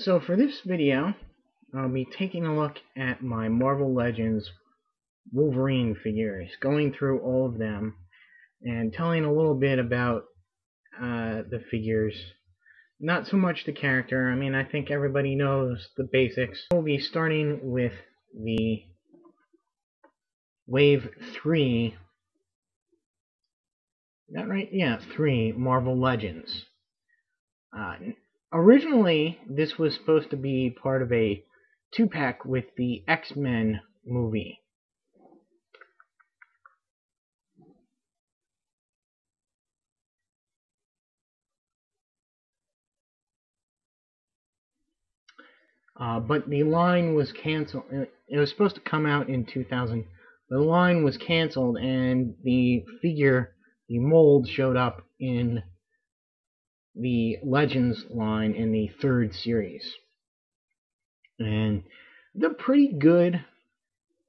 So for this video, I'll be taking a look at my Marvel Legends Wolverine figures, going through all of them, and telling a little bit about the figures. Not so much the character. I mean, I think everybody knows the basics. We'll be starting with the Wave 3. Is that right? Yeah, 3 Marvel Legends. Originally, this was supposed to be part of a 2-pack with the X-Men movie. But the line was canceled. It was supposed to come out in 2000. The line was canceled, and the figure, the mold, showed up in the Legends line in the 3rd series. And the pretty good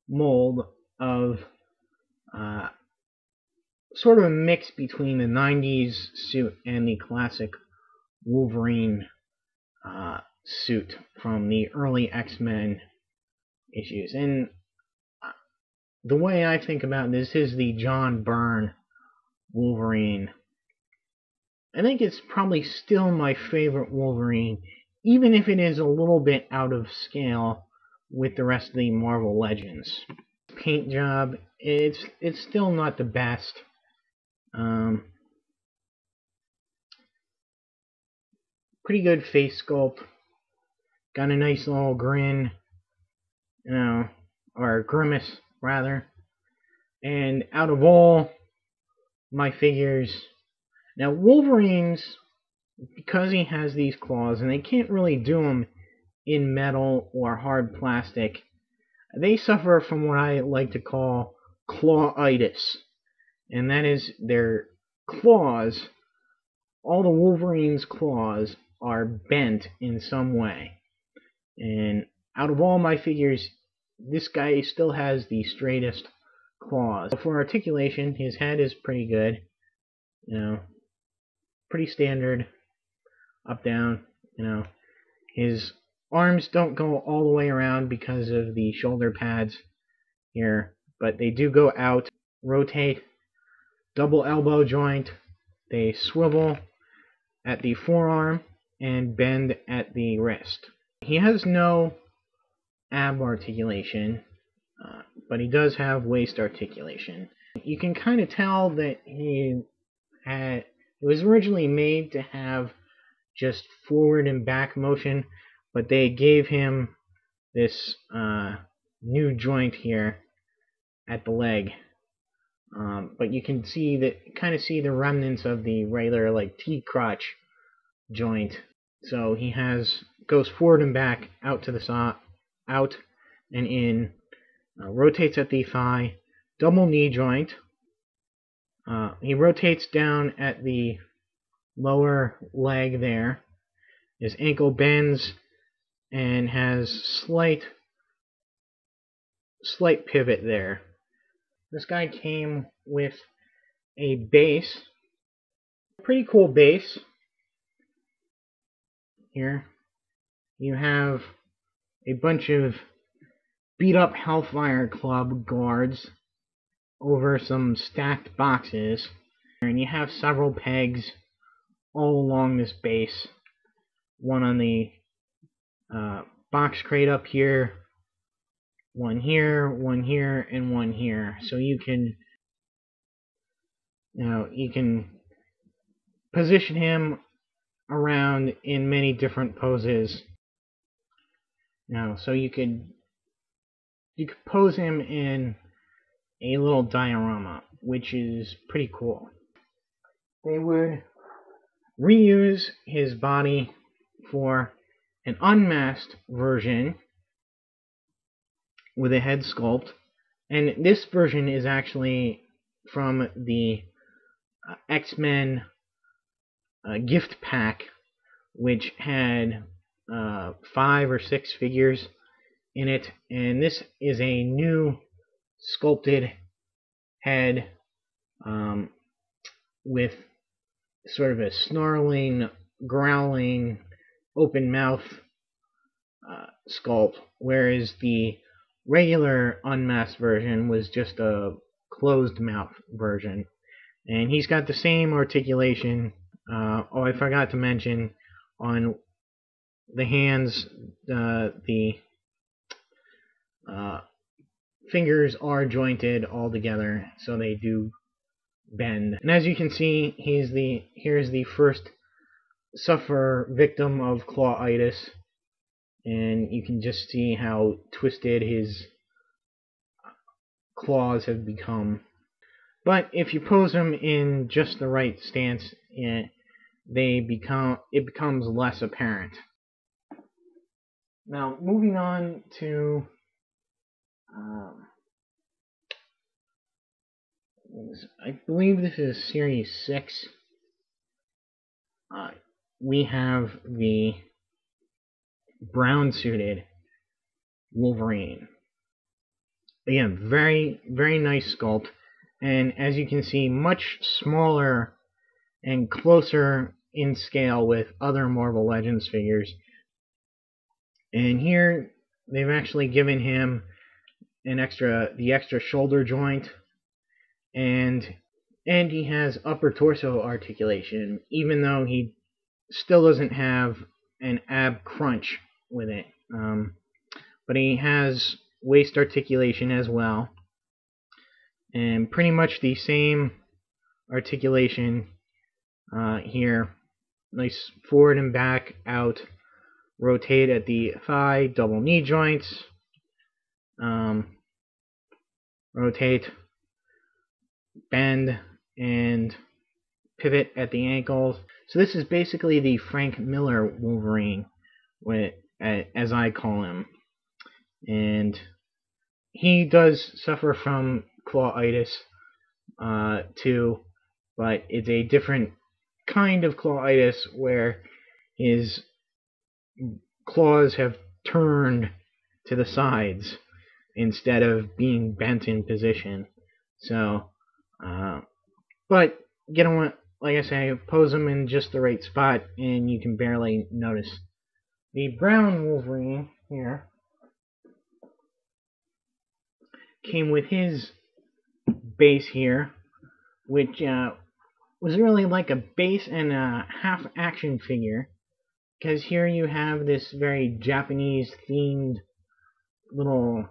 mold of sort of a mix between the 90s suit and the classic Wolverine suit from the early X-Men issues. And the way I think about this is the John Byrne Wolverine. I think it's probably still my favorite Wolverine, even if it is a little bit out of scale with the rest of the Marvel Legends. Paint job, it's still not the best. Pretty good face sculpt. Got a nice little grin, or grimace rather. And out of all my figures, now Wolverine's, because he has these claws, and they can't really do them in metal or hard plastic, they suffer from what I like to call clawitis. And that is their claws, all the Wolverine's claws are bent in some way. And out of all my figures, this guy still has the straightest claws. For articulation, his head is pretty good. Pretty standard. Up, down. His arms don't go all the way around because of the shoulder pads here, but they do go out, rotate, double elbow joint. They swivel at the forearm and bend at the wrist. He has no ab articulation, but he does have waist articulation. You can kind of tell that it was originally made to have just forward and back motion, but they gave him this new joint here at the leg. But you can see kind of see the remnants of the regular like T-crotch joint. So he goes forward and back, out to the side, out and in, rotates at the thigh, double knee joint. He rotates down at the lower leg there. His ankle bends and has slight pivot there. This guy came with a base, pretty cool base. Here you have a bunch of beat up Hellfire Club guards over some stacked boxes, and you have several pegs all along this base. One on the box crate up here, one here, and one here. So you can position him around in many different poses. So you could pose him in a little diorama, which is pretty cool. They would reuse his body for an unmasked version with a head sculpt, and this version is actually from the X-Men gift pack, which had 5 or 6 figures in it, and this is a new sculpted head with sort of a snarling, growling, open mouth sculpt, whereas the regular unmasked version was just a closed mouth version. And he's got the same articulation. Oh, I forgot to mention on the hands, the fingers are jointed all together, so they do bend. And as you can see, here's the first sufferer victim of clawitis, and you can just see how twisted his claws have become. But if you pose them in just the right stance, it becomes less apparent. Now, moving on to I believe this is Series 6. We have the brown-suited Wolverine. Again, very, very nice sculpt. And as you can see, much smaller and closer in scale with other Marvel Legends figures. And here, they've actually given him the extra shoulder joint, and he has upper torso articulation, even though he still doesn't have an ab crunch with it. But he has waist articulation as well, and pretty much the same articulation here. Nice forward and back, out, rotate at the thigh, double knee joints, rotate, bend, and pivot at the ankles. So this is basically the Frank Miller Wolverine, as I call him. And he does suffer from clawitis too, but it's a different kind of clawitis where his claws have turned to the sides instead of being bent in position. So, but get him, like I say, pose him in just the right spot, and you can barely notice. The brown Wolverine here came with his base here, which was really like a base and a half action figure, because here you have this very Japanese themed little,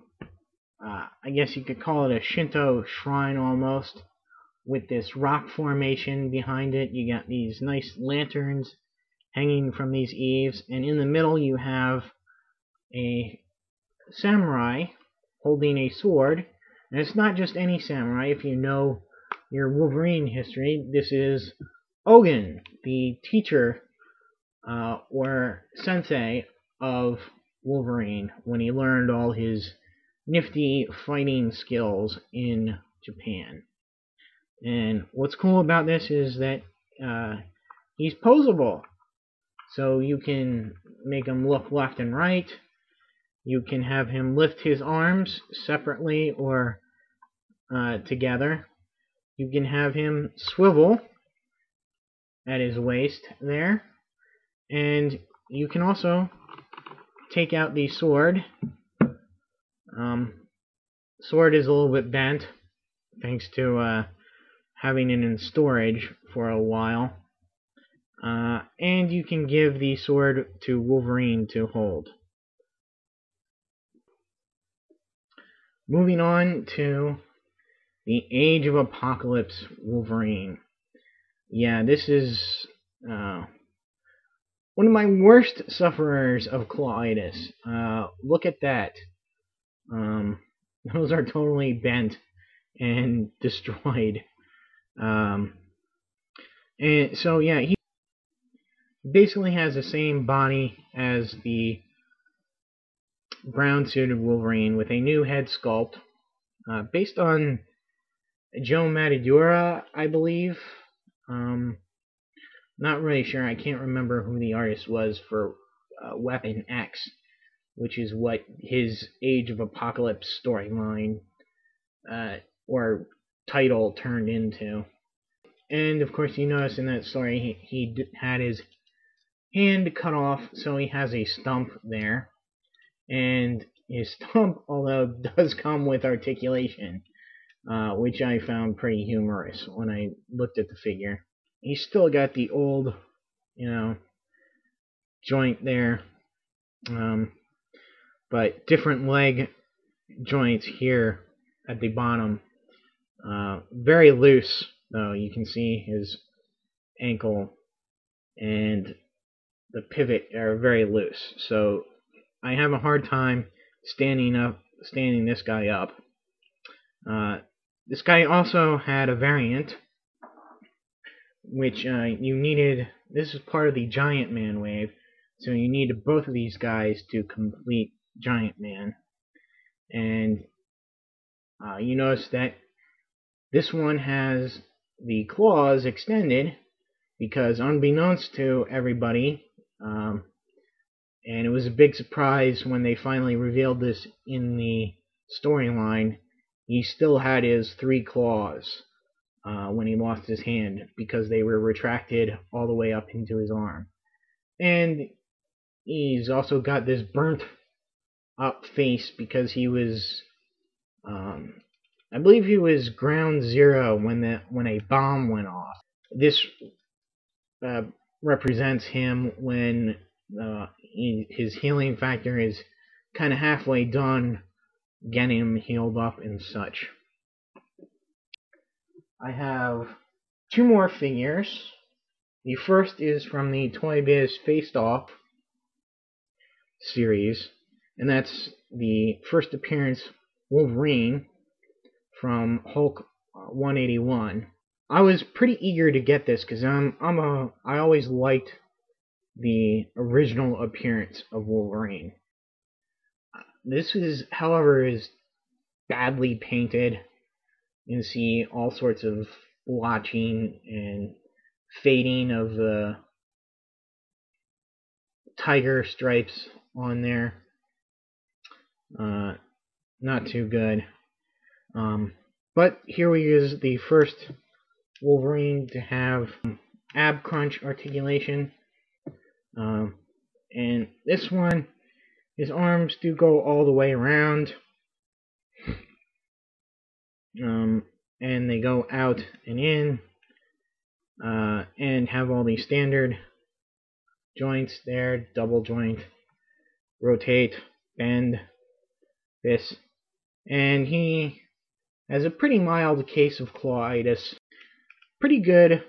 I guess you could call it a Shinto shrine almost, with this rock formation behind it. You got these nice lanterns hanging from these eaves, and in the middle you have a samurai holding a sword. And it's not just any samurai. If you know your Wolverine history, this is Ogun, the teacher or sensei of Wolverine when he learned all his nifty fighting skills in Japan. And what's cool about this is that he's posable. So you can make him look left and right. You can have him lift his arms separately or together. You can have him swivel at his waist there. And you can also take out the sword. Sword is a little bit bent, thanks to having it in storage for a while. And you can give the sword to Wolverine to hold. Moving on to the Age of Apocalypse Wolverine. Yeah, this is one of my worst sufferers of clawitis. Look at that. Those are totally bent and destroyed. And so yeah, he basically has the same body as the brown-suited Wolverine with a new head sculpt, based on Joe Matadura, I believe. Not really sure. I can't remember who the artist was for Weapon X, which is what his Age of Apocalypse storyline or title turned into. And of course, you notice in that story he had his hand cut off, so he has a stump there. and his stump, although does come with articulation, which I found pretty humorous when I looked at the figure. He's still got the old, you know, joint there, but different leg joints here at the bottom. Very loose, though. You can see his ankle and the pivot are very loose. So I have a hard time standing this guy up. This guy also had a variant, which you needed. This is part of the Giant Man wave, so you needed both of these guys to complete Giant Man. And you notice that this one has the claws extended, because unbeknownst to everybody, and it was a big surprise when they finally revealed this in the storyline, he still had his 3 claws when he lost his hand, because they were retracted all the way up into his arm. And he's also got this burnt up face because he was, I believe he was ground zero when a bomb went off. This represents him when his healing factor is kind of halfway done getting him healed up and such. I have 2 more figures. The first is from the Toy Biz Faced Off series, and that's the first appearance Wolverine from Hulk 181. I was pretty eager to get this because I always liked the original appearance of Wolverine. This is, however, is badly painted. You can see all sorts of blotching and fading of the tiger stripes on there. Not too good. But here is the first Wolverine to have ab crunch articulation. And this one, his arms do go all the way around. And they go out and in, and have all these standard joints there, double joint, rotate, bend, this. And he has a pretty mild case of clawitis. Pretty good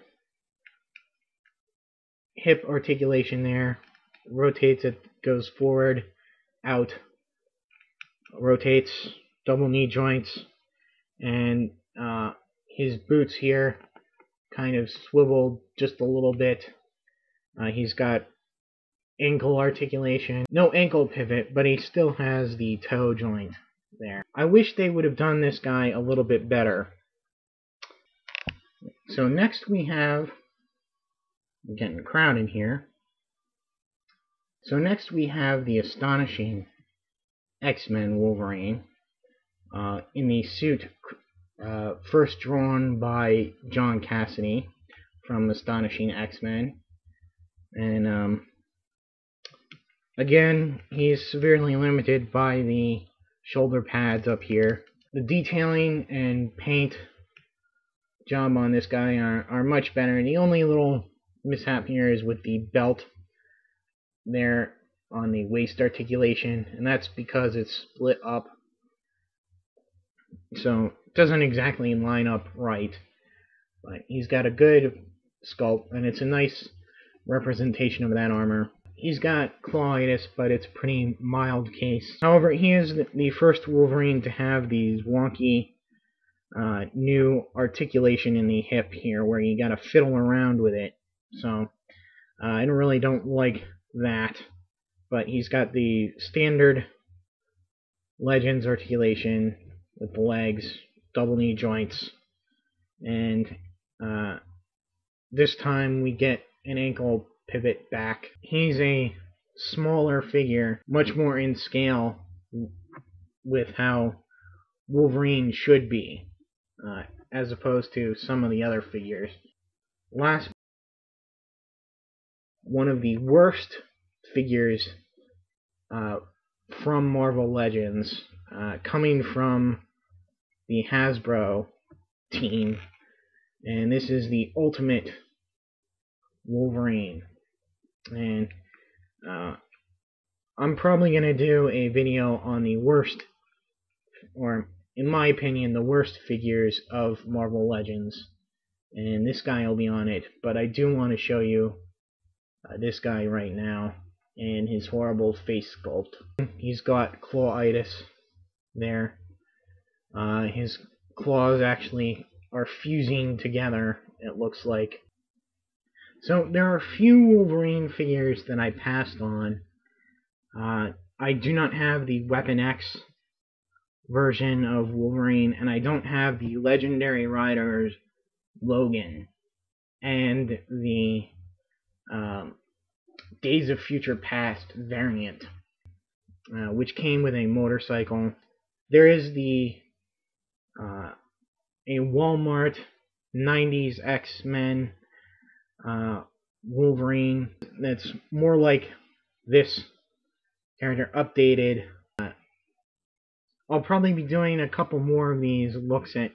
hip articulation there. Rotates it, goes forward, out, rotates, double knee joints, and his boots here kind of swiveled just a little bit. He's got ankle articulation, no ankle pivot, but he still has the toe joint there. I wish they would have done this guy a little bit better. So next we have, I'm getting crowded here. So next we have the astonishing X-Men Wolverine in the suit first drawn by John Cassidy from Astonishing X-Men. And again, he's severely limited by the shoulder pads up here. The detailing and paint job on this guy are much better. The only little mishap here is with the belt there on the waist articulation, and that's because it's split up, so it doesn't exactly line up right. But he's got a good sculpt, and it's a nice representation of that armor. He's got clawitis, but it's a pretty mild case. However, he is the first Wolverine to have these wonky new articulation in the hip here, where you gotta fiddle around with it. So I really don't like that. But he's got the standard Legends articulation with the legs, double knee joints, and this time we get an ankle pivot back. He's a smaller figure, much more in scale with how Wolverine should be, as opposed to some of the other figures. Last, one of the worst figures from Marvel Legends, coming from the Hasbro team, and this is the Ultimate Wolverine. And I'm probably going to do a video on the worst, or in my opinion, the worst figures of Marvel Legends. And this guy will be on it, but I do want to show you this guy right now and his horrible face sculpt. He's got clawitis there. His claws actually are fusing together, it looks like. So there are a few Wolverine figures that I passed on. I do not have the Weapon X version of Wolverine, and I don't have the Legendary Riders Logan and the Days of Future Past variant, which came with a motorcycle. There is a Walmart 90s X-Men Wolverine that's more like this character updated. I'll probably be doing a couple more of these looks at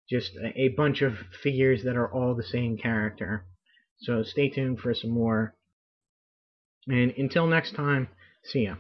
just a bunch of figures that are all the same character. So stay tuned for some more. And until next time, see ya.